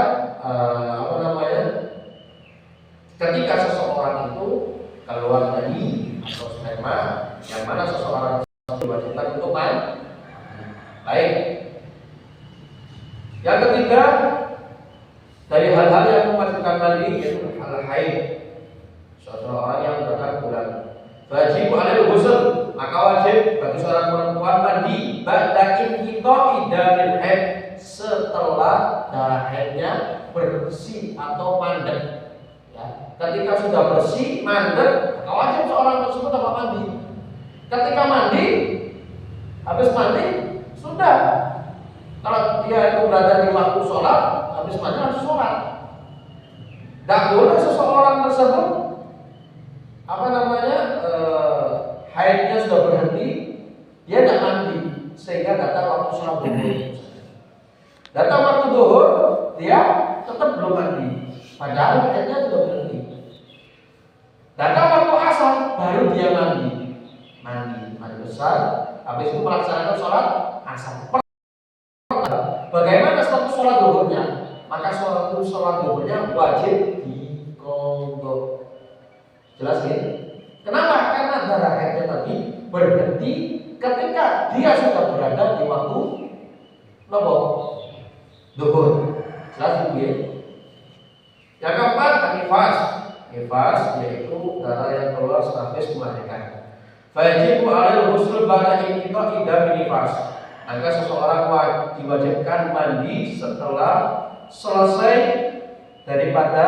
ketika seseorang itu keluar dari atau sperma, yang mana seseorang diwajibkan untuk mandi. Baik. Yang ketiga dari hal-hal yang mewajibkan mandi yaitu hal haid. Seorang yang datang bulan wajib alaihi ghusl, maka wajib bagi seorang perempuan mandi ba'da inqita'i damil haid, setelah darah haidnya bersih atau mandek. Ya, ketika sudah bersih mandek, maka wajib seorang tersebut apa mandi. Ketika mandi, habis mandi sudah. Kalau dia itu berada di waktu sholat, habis mandi harus sholat. Tidak boleh seseorang tersebut haidnya sudah berhenti, dia tidak mandi sehingga datang waktu sholat duhur. Datang waktu duhur, dia tetap belum mandi, padahal haidnya sudah berhenti. Datang waktu asar, baru dia mandi besar, habis itu melaksanakan sholat asar. Bagaimana status sholat duhurnya? Maka sholat duhurnya wajib diqodho. Jelas ya? Kenapa? Karena darah haidnya tadi berhenti ketika dia sudah berada di waktu duhur. Jelas ya? Yang keempat, nifas. Nifas yaitu darah yang keluar sehabis melahirkan. Fajibu alaihi ghusl ba'da inqita'i dami nifas. Maka seseorang diwajibkan mandi setelah selesai daripada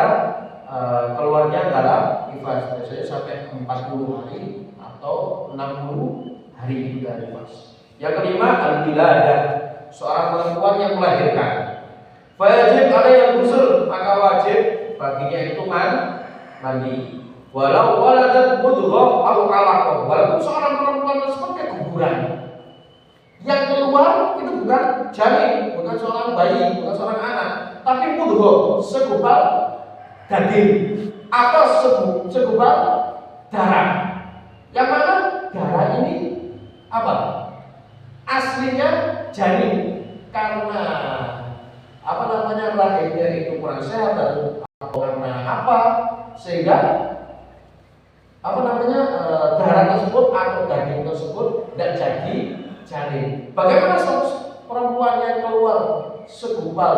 keluarnya darah nifas. Biasanya sampai 40 hari atau 60 hari itu dari nifas. Yang kelima, al-wiladah, seorang perempuan yang melahirkan. Wajib alaihi ghusl, maka wajib baginya itu mandi. Walau waladat mudghah aw alaqah, walaupun seorang perempuan tersebut keguguran. Yang keluar itu bukan janin, bukan seorang bayi, bukan seorang anak, tapi mudghah, segumpal daging atau segumpal darah. Yang mana darah ini apa? Aslinya janin, karena rahimnya itu kurang sehat atau karena apa, sehingga darah tersebut atau daging tersebut tidak jadi janin. Bagaimana status perempuan yang keluar segumpal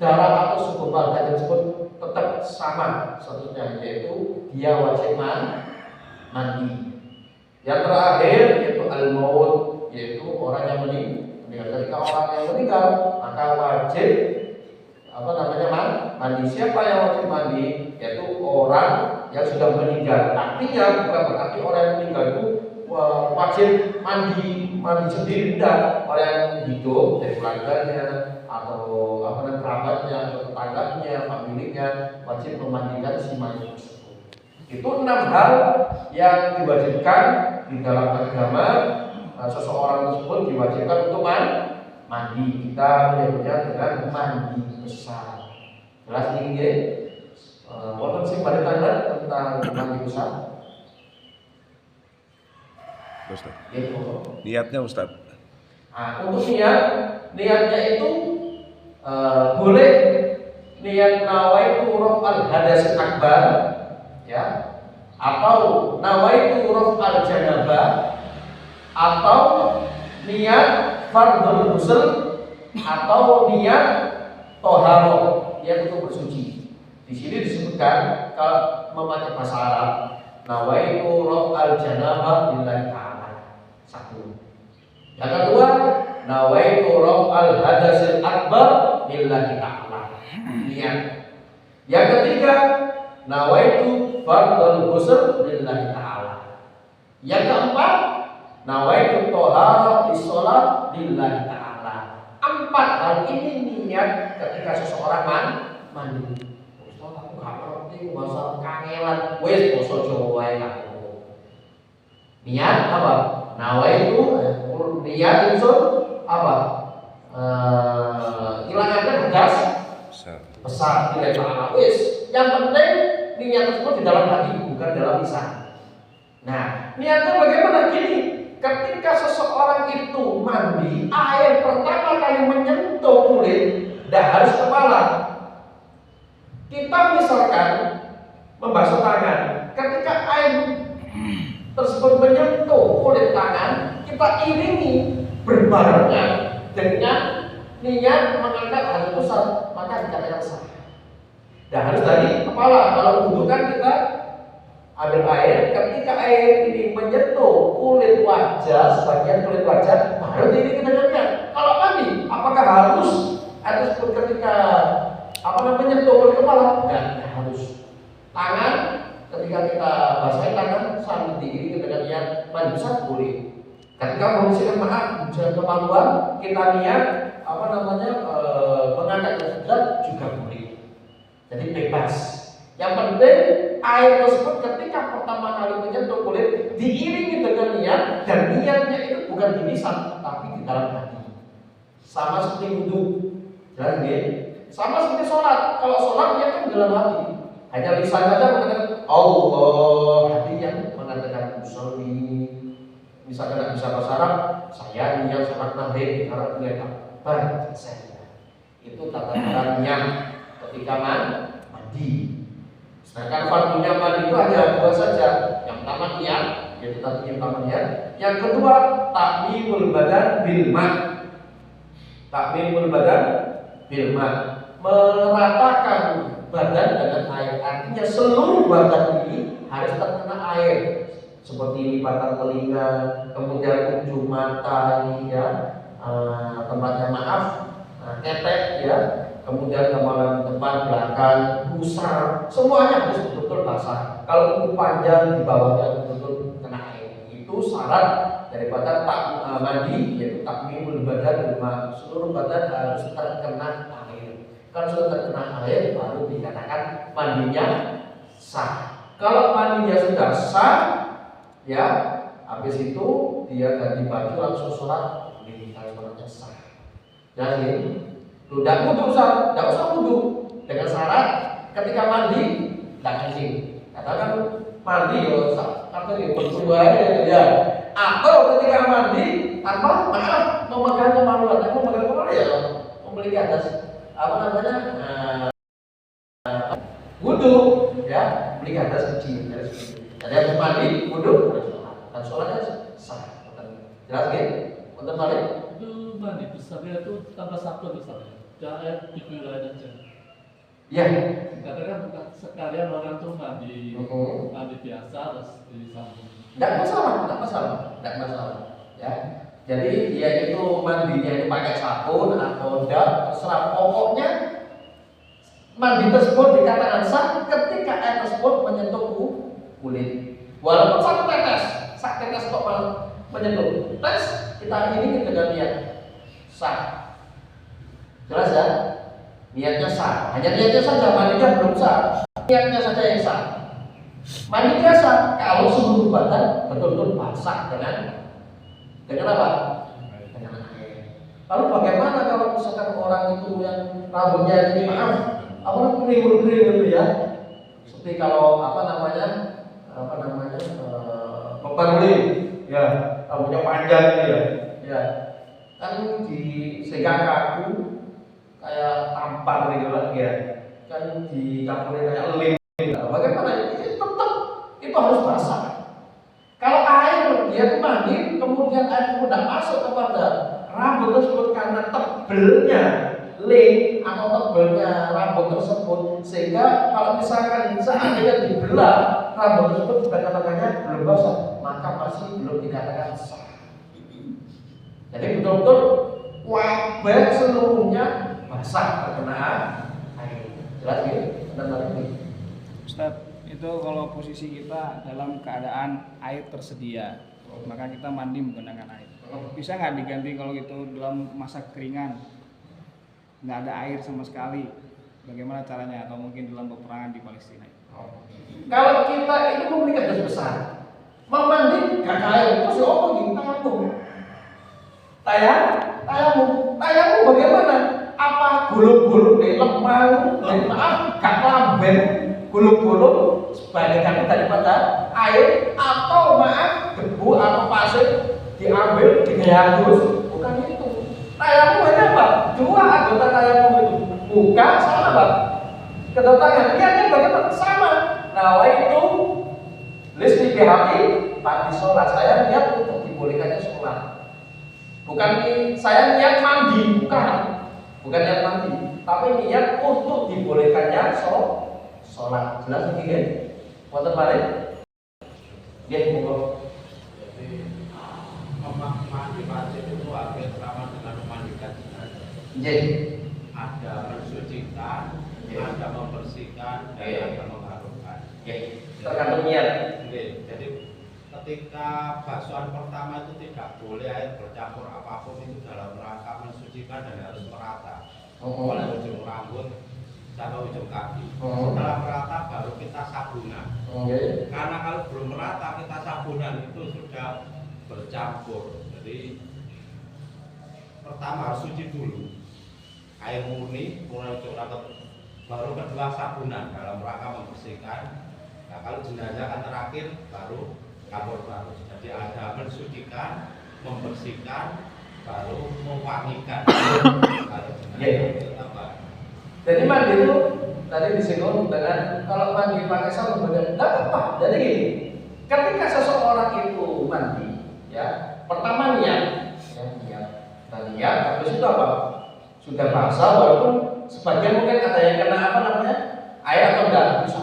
darah atau segumpal daging tersebut? Tetap sama statusnya, yaitu dia wajib mandi. Yang terakhir yaitu al-maut, yaitu orang yang meninggal. Ketika orang yang meninggal, maka wajib mandi. Siapa yang wajib mandi? Yaitu orang yang sudah meninggal. Artinya bukan berarti orang yang meninggal itu wajib mandi mandi sendiri, tidak. Orang yang hidup dari keluarganya atau kerabatnya atau tetangganya, familinya wajib memandikan si mayat tersebut. Itu 6 hal yang diwajibkan di dalam agama. Seseorang tersebut diwajibkan untuk mandi. Kita menyebutnya dengan mandi besar. Jelas ini ya? Wonten sing badhe tanya tentang mandi besar. Ustaz. Gitu. Niatnya Ustaz. Untuk niatnya itu boleh niat nawaitu raf'al hadasil akbar, ya, atau nawaitu raf'al janabah, atau niat fardhul ghusl, atau niat toharoh, niat untuk bersuci. Di sini disebutkan kalau memakai bahasa Arab, nawaitu raf'al janabah lillahi ta'ala. Satu. Yang kedua, nawaitu raf'al hadasil akbar lillahi ta'ala. Niat. Yang ketiga, nawaitu fardhul ghusl lillahi ta'ala. Yang keempat, nawaitu thaharah lis-shalah lillahi ta'ala. 4 hal ini niat ketika seseorang mandi. Ustaz, aku gak ngerti bahasa kangelan. Wis basa Jawa wae aku. Niat apa? Nawaitu niat unsur apa? Hilangkan hadas besar tidak ta'ala. Wis, yang penting niat tersebut di dalam hati, bukan dalam lisan. Nah, niatnya bagaimana? Gini, ketika seseorang itu mandi, air pertama kali menyentuh kulit, tidak harus kepala. Kita misalkan membasuh tangan, ketika air tersebut menyentuh kulit tangan, kita iringi berbarengan dengan niat mengangkat hal pusat, maka dikatakan sah. Dan harus dari kepala. Kalau wudhu kan kita ambil air, ketika air ini menyentuh kulit wajah, sebagian kulit wajah, baru ini kita lihat. Kalau mandi, apakah harus air tersebut ketika menyentuh kulit kepala? Tidak harus. Tangan, ketika kita basahi tangan sambil diiringi dengan niat mandi besar boleh. Ketika membersihkan jangan kemaluan, kita niat mengangkat berat juga boleh. Jadi bebas. Yang penting air tersebut ketika pertama kali menyentuh kulit diiringi dengan niat, dan niatnya itu bukan di lisan tapi di dalam hati. Sama seperti wudhu, jelas ya? Sama seperti sholat. Kalau sholat niat kan dalam hati, hanya lisan saja mengatakan Allah, hati yang mengatakan usolli. Misalkan tidak bisa bahasa Arab, saya niat sholat maghrib harap niat akbar saja. Itu tata cara niat ketika mandi. Sedangkan fardunya mandi itu hanya 2 saja. Yang pertama niat, yaitu tadi yang pertama niat. Yang kedua takmimul badan bil ma. Takmimul badan bil ma, meratakan badan dengan air. Artinya seluruh badan ini harus terkena air. Seperti lipatan telinga, kemudian ujung mata ini ya, tempatnya ketek ya, kemudian kemaluan depan, belakang, pusar, semuanya harus betul-betul basah. Kalau kuku panjang di bawahnya betul-betul kena air. Itu syarat daripada mandi, yaitu takmimul badan, seluruh badan harus terkena air. Kalau sudah terkena air baru dikatakan mandinya sah. Kalau mandinya sudah sah, ya, habis itu dia ganti baju langsung sholat, ini kalau sholatnya sah. Jadi tidak usah wudhu dengan syarat ketika mandi tidak kencing. Katakan mandi ya, atau ketika mandi tanpa memegang kemaluan, ya memiliki atas wudhu ya, memiliki atas kecil. Jadi habis mandi, wudhu, dan sholatnya sah. Jelas kan? Untuk balik itu mandi besarnya itu tambah 1 misalnya, jangan dipilih aja. ya. Katakan bukan sekalian orang tuh mandi biasa terus disambung. Tidak masalah. Ya. Jadi dia itu mandinya itu pakai sabun atau tidak, terserah. Pokoknya mandi tersebut dikatakan sah ketika air tersebut menyentuh kulit. Walaupun satu tetes kok menyentuh. Tes kita ini dengan niat sah. Jelas ya? Niatnya sah. Hanya niatnya saja, mandinya belum sah. Niatnya saja yang sah. Mandi biasa kalau seluruh badan betul-betul basah dengan apa? Dengan air. Lalu bagaimana kalau misalkan orang itu yang rambutnya ini keriwil gitu ya? Seperti kalau peperli, ya rambutnya panjang gitu ya. Kan di sehingga kaku kayak tampar gitu lah ya. Kan dicampurin kayak lem. Bagaimana? Itu harus basah. Kalau air dia itu mandi, kemudian air itu tidak masuk kepada rambut tersebut karena tebelnya lem atau tebelnya rambut tersebut, sehingga kalau misalkan seandainya dibelah rambut tersebut katakannya belum basah, maka masih belum dikatakan sah. Jadi betul-betul wabah seluruhnya basah terkena air. Jelas ya? Benar ini. Ustaz, itu kalau posisi kita dalam keadaan air tersedia, maka kita mandi menggunakan air. Bisa nggak diganti kalau itu dalam masa keringan, nggak ada air sama sekali? Bagaimana caranya? Atau mungkin dalam peperangan di Palestina? Kalau kita itu memiliki dosa besar, memandi gak air, terus apa gitu? Tayamum bagaimana? Apa gulung-gulung di lemah, gak lamben, gulung-gulung sebaliknya daripada air, atau debu atau pasir diambil digaya terus? Bukan itu. Tayamum hanya apa? Dua anggota tayamum itu, muka sama apa? Kedua tangan. Niatnya bagaimana? Sama. Nah, itu list di BHP pagi sholat. Saya niat untuk dibolehkannya sholat. Bukan saya niat mandi, bukan niat mandi, tapi niat untuk dibolehkannya sholat. Jelas begini? Wonten balik? Dia monggo. Jadi mandi wajib itu hampir sama dengan memandikan jenazah. Jadi Ada mensucikan, ada membersihkan, dan ada mengharumkan. tergantung niat. Jadi ketika basuhan pertama itu tidak boleh air bercampur apapun, itu dalam rangka mensucikan dan harus merata. Mulai ujung rambut sampai ujung kaki. Setelah merata baru kita sabunan. Karena kalau belum merata kita sabunan itu sudah bercampur. Jadi pertama harus suci dulu, air murni, mulai ujung rambut, baru kedua sabunan dalam rangka membersihkan. Nah, kalau jenazah kan terakhir baru kabur baru. Jadi ada mensucikan, membersihkan, baru mewangikan. Kalau jenazah itu apa? Jadi mandi itu tadi disinggung dengan kalau mandi pakai sabun tidak apa. Jadi gini, ketika seseorang itu mandi, ya pertama niat, habis itu apa? Sudah basah, walaupun sebagian mungkin ada yang kena air atau enggak, itu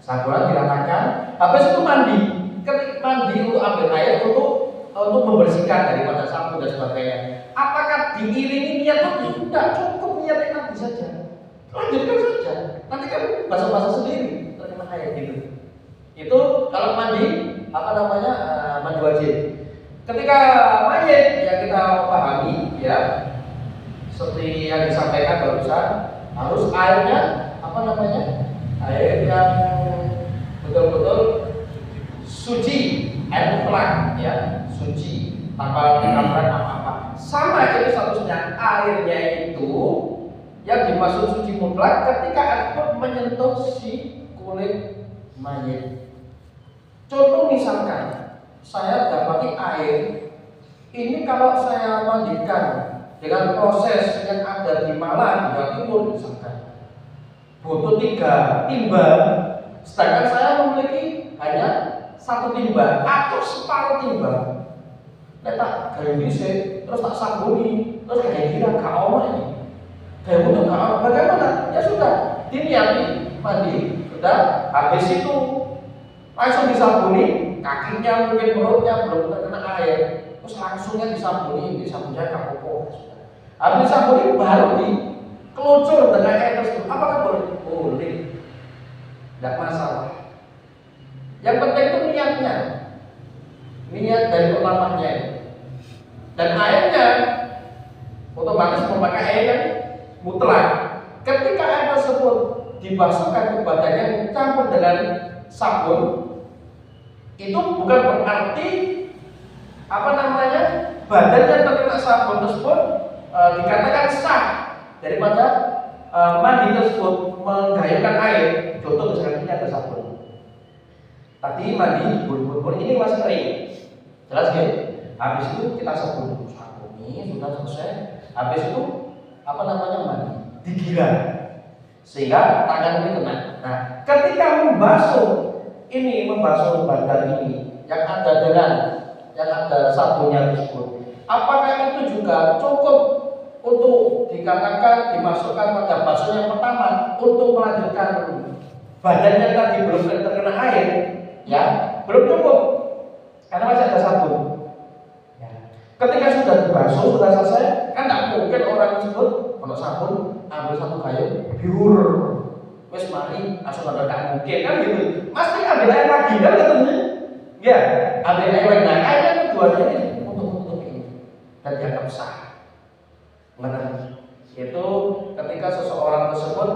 sabunan diratakan. Habis itu mandi, ketika mandi untuk ambil air untuk membersihkan daripada sabun dan sebagainya. Apakah diiringi niat lagi? Tidak, cukup niatnya nanti saja. Lanjutkan saja. Nanti kan basah-basah sendiri terkena air gitu. Itu kalau mandi mandi wajib. Ketika mayit yang kita pahami ya, seperti yang disampaikan barusan, harus airnya air yang betul-betul suci, air mutlak ya, suci tanpa campuran apa-apa. Sama jadi statusnya airnya itu yang dimaksud suci mutlak ketika air pun menyentuh si kulit mayit. Contoh misalkan saya dapati air ini, kalau saya mandikan dengan proses yang ada di Malang, Jawa Timur misalkan, butuh 3 timbang, sedangkan saya memiliki hanya 1 timbang atau separuh timbang. Tak gaya bisa, terus tak sabuni, terus kayak kira kau ini, kayak butuh kau. Bagaimana? Ya sudah, diniati mandi, sudah habis itu langsung disabuni. Kakinya mungkin perutnya belum terkena air, terus langsungnya disabuni saja kapok. Habis disabuni baru dikelucur dengan air tersebut. Apakah boleh? Boleh, tidak masalah. Yang penting itu niatnya. niat dari pertamanya. Dan airnya otomatis memakai air yang mutlak. Ketika air tersebut dibasuhkan ke badannya campur dengan sabun, itu bukan berarti badan yang terkena sabun tersebut dikatakan sah daripada mandi tersebut menggayungkan air. Contoh misalnya ini ada sabun, tadi mandi bun ini masih kering, jelas ya? Habis itu kita sabuni sudah selesai. Habis itu mandi, digiram sehingga tangan ini kena. Nah, ketika membasuh badan ini yang ada sabunnya tersebut, apakah itu juga cukup untuk dikatakan dimasukkan pada basuh yang pertama untuk melanjutkan badannya tadi belum terkena air? Ya, belum cukup karena masih ada sabun. Ya. Ketika sudah dibasuh, sudah selesai, kan tidak mungkin orang tersebut kalau sabun ambil satu gayung biur wes mari langsung ada, tidak mungkin kan gitu, pasti ambil air lagi kan gitu ya, ambil air lagi. Nah, airnya tujuannya ini untuk menutup ini dan dianggap sah. Mana itu ketika seseorang tersebut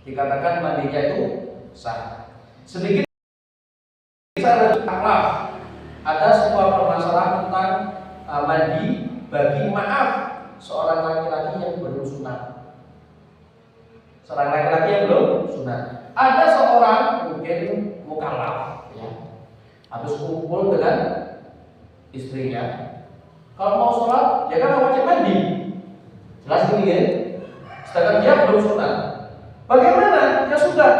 dikatakan mandinya itu sah. Sedikit ada sebuah permasalahan tentang mandi bagi seorang laki-laki yang belum sunat. Seorang laki-laki yang belum sunat. Ada seorang mungkin mukallaf, ya, habis kumpul dengan istrinya. Kalau mau sholat, ya kan wajib mandi. Jelas ini ya. Sedangkan dia belum sunat. Bagaimana? Ya sudah.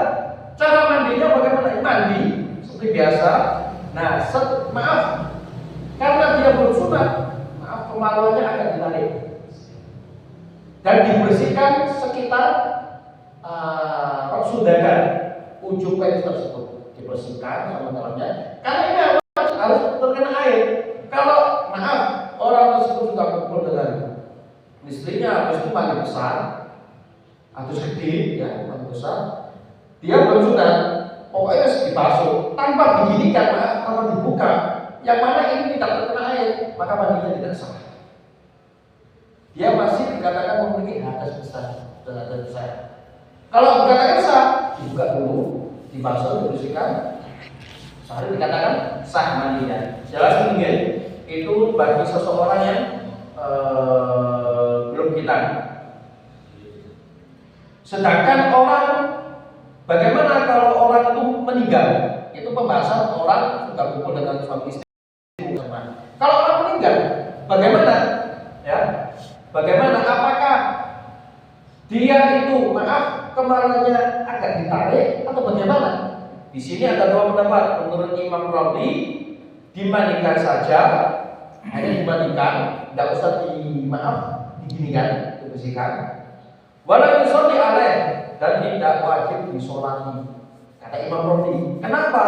Cara mandinya bagaimana? Mandi seperti biasa. Nah, karena dia belum sunat, kemaluannya akan ditarik dan dibersihkan sekitar sudakan ujung penis tersebut, dibersihkan sama dalamnya. Karena ini harus terkena air. Kalau orang tersebut sudah kumpul dengan istrinya, habis itu mandi besar, atau gede, ya mandi besar, dia belum sunat, pokoknya dibasuh tanpa diginikan, tanpa dibuka, yang mana ini tidak terkena air, maka mandinya tidak sah. Dia masih dikatakan memiliki hadas besar dan hadas besar. Kalau dikatakan sah, dibuka dulu, dibasuh, dibersihkan, sehari dikatakan sah mandinya. Jelas mungkin itu bagi seseorang yang belum hitam. Sedangkan orang, bagaimana kalau orang itu meninggal? Itu pembahasan orang sudah kumpul dengan suami istri. Kalau orang meninggal, bagaimana? Ya, bagaimana? Apakah dia itu kemaluannya akan ditarik atau bagaimana? Di sini ada dua pendapat. Menurut Imam Romli, dimandikan saja, hanya dimandikan, tidak usah diginikan, dibersihkan. Walau yusolli alaih, dan tidak wajib disolati, kata Imam Romli. Kenapa?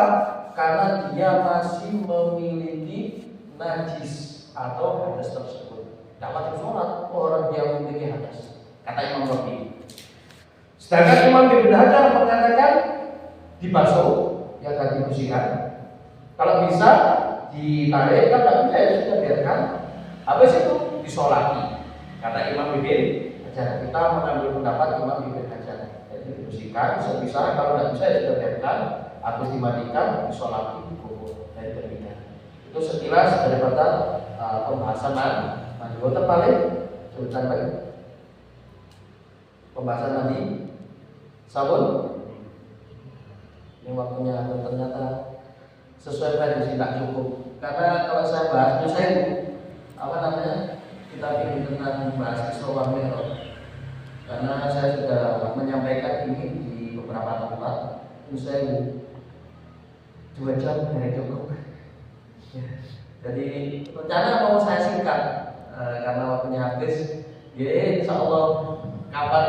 Karena dia masih memiliki najis atau hadas tersebut. Tidak wajib sholat orang yang memiliki hadas, kata Imam Romli. Sedangkan Imam Ibnu Hajar mengatakan dibasuh, ya tadi dibersihkan. Kalau bisa ditarik, kan tidak bisa, ya sudah biarkan. Habis itu disolati, kata Imam Ibnu Hajar. Kita mengambil pendapat Imam Ibnu Hajar. Jadi dibersihkan sebisa, kalau tidak bisa ya sudah biarkan. Habis dimandikan, disolati, dikubur dari pernikahan. Itu sekilas daripada pembahasan mandi. Terbalik, sebentar lagi. Pembahasan mandi sabun. Ini waktunya ternyata sesuai prediksi tak cukup. Karena kalau saya bahas, kita ingin tentang bahas Isra Mi'raj. Karena saya sudah menyampaikan ini di beberapa tempat. Saya 2 jam dari cukup. Ya. Jadi rencana mau saya singkat karena waktunya habis. Ya, insya Allah kapan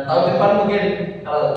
tahun depan mungkin kalau